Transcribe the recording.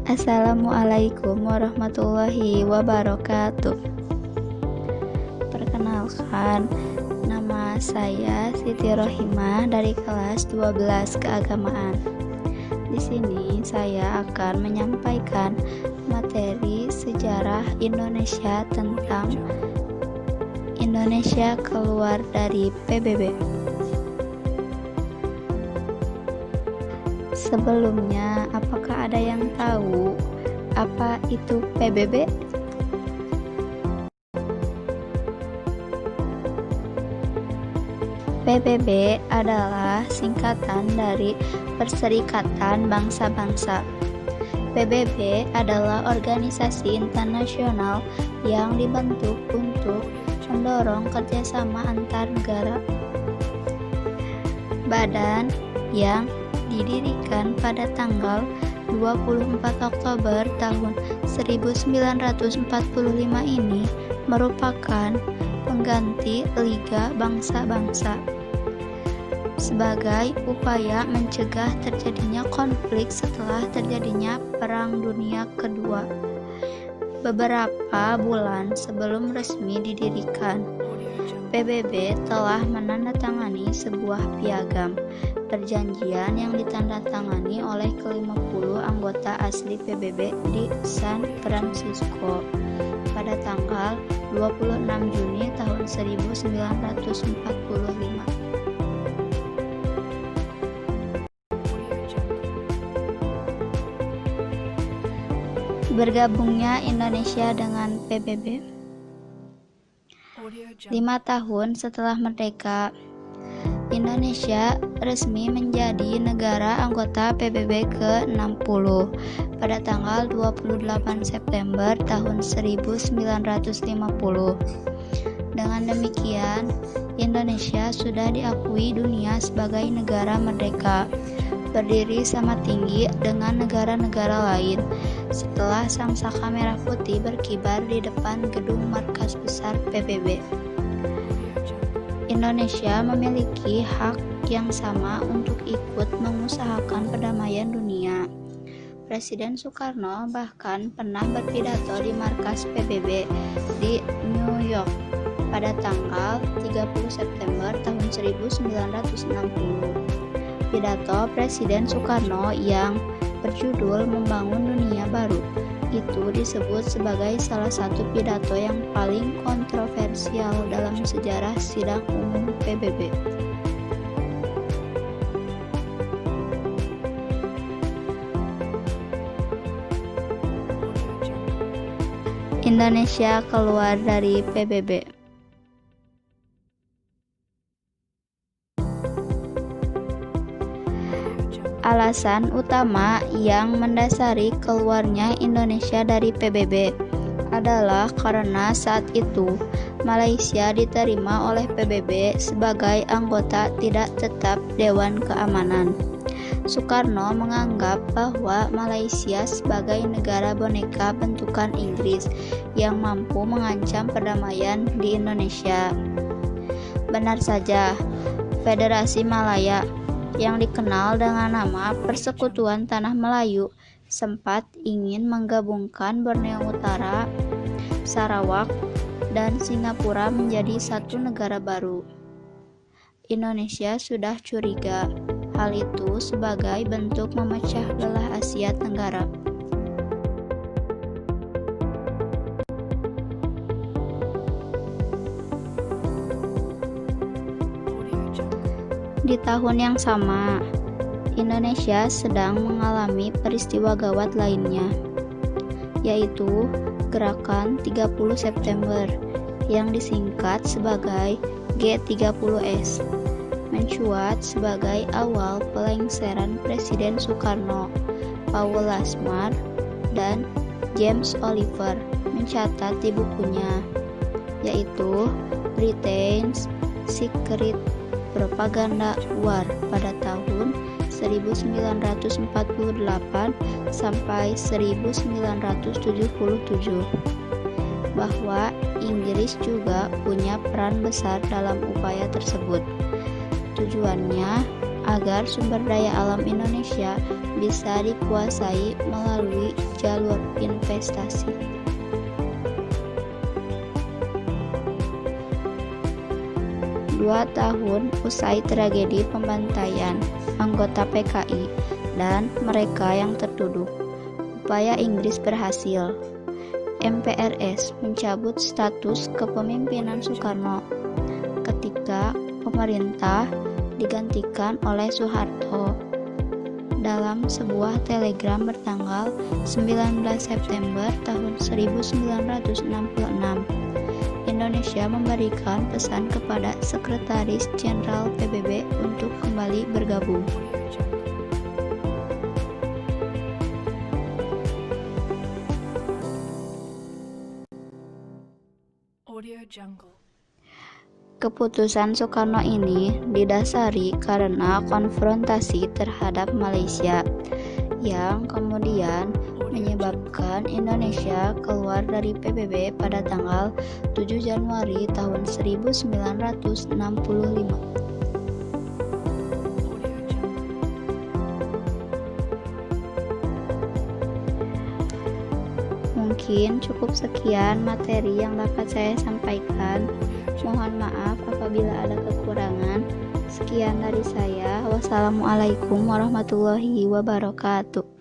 Assalamualaikum warahmatullahi wabarakatuh. Perkenalkan, nama saya Siti Rohimah dari kelas 12 keagamaan. Di sini saya akan menyampaikan materi sejarah Indonesia tentang Indonesia keluar dari PBB. Sebelumnya, apakah ada yang tahu apa itu PBB? PBB adalah singkatan dari Perserikatan Bangsa-Bangsa. PBB adalah organisasi internasional yang dibentuk untuk mendorong kerjasama antar negara. Badan yang didirikan pada tanggal 24 Oktober tahun 1945 ini merupakan pengganti Liga Bangsa-Bangsa sebagai upaya mencegah terjadinya konflik setelah terjadinya Perang Dunia Kedua. Beberapa bulan sebelum resmi didirikan, PBB telah menandatangani sebuah piagam perjanjian yang ditandatangani oleh ke-50 anggota asli PBB di San Francisco pada tanggal 26 Juni tahun 1945. Bergabungnya Indonesia dengan PBB 5 tahun setelah merdeka, Indonesia resmi menjadi negara anggota PBB ke-60 pada tanggal 28 September tahun 1950. Dengan demikian, Indonesia sudah diakui dunia sebagai negara merdeka, berdiri sama tinggi dengan negara-negara lain setelah sangsaka merah putih berkibar di depan gedung markas besar PBB. Indonesia memiliki hak yang sama untuk ikut mengusahakan perdamaian dunia. Presiden Soekarno bahkan pernah berpidato di markas PBB di New York pada tanggal 30 September tahun 1960. Pidato Presiden Soekarno yang berjudul Membangun Dunia Baru itu disebut sebagai salah satu pidato yang paling kontroversial dalam sejarah sidang umum PBB. Indonesia keluar dari PBB. Alasan utama yang mendasari keluarnya Indonesia dari PBB adalah karena saat itu Malaysia diterima oleh PBB sebagai anggota tidak tetap Dewan Keamanan. Soekarno menganggap bahwa Malaysia sebagai negara boneka bentukan Inggris yang mampu mengancam perdamaian di Indonesia. Benar saja, Federasi Malaya yang dikenal dengan nama Persekutuan Tanah Melayu sempat ingin menggabungkan Borneo Utara, Sarawak, dan Singapura menjadi satu negara baru. Indonesia sudah curiga hal itu sebagai bentuk memecah belah Asia Tenggara. Di tahun yang sama, Indonesia sedang mengalami peristiwa gawat lainnya, yaitu Gerakan 30 September yang disingkat sebagai G30S, mencuat sebagai awal pelengseran Presiden Soekarno. Paul Lasmar dan James Oliver mencatat di bukunya, yaitu Britain's Secret Propaganda War pada tahun 1948 sampai 1977, bahwa Inggris juga punya peran besar dalam upaya tersebut. Tujuannya agar sumber daya alam Indonesia bisa dikuasai melalui jalur investasi. Dua tahun usai tragedi pembantaian anggota PKI dan mereka yang tertuduh, upaya Inggris berhasil. MPRS mencabut status kepemimpinan Soekarno ketika pemerintah digantikan oleh Soeharto. Dalam sebuah telegram bertanggal 19 September tahun 1966, Indonesia memberikan pesan kepada Sekretaris Jenderal PBB untuk kembali bergabung. Keputusan Soekarno ini didasari karena konfrontasi terhadap Malaysia yang kemudian menyebabkan Indonesia keluar dari PBB pada tanggal 7 Januari tahun 1965. Mungkin cukup sekian materi yang dapat saya sampaikan. Mohon maaf apabila ada kekurangan. Sekian dari saya. Wassalamualaikum warahmatullahi wabarakatuh.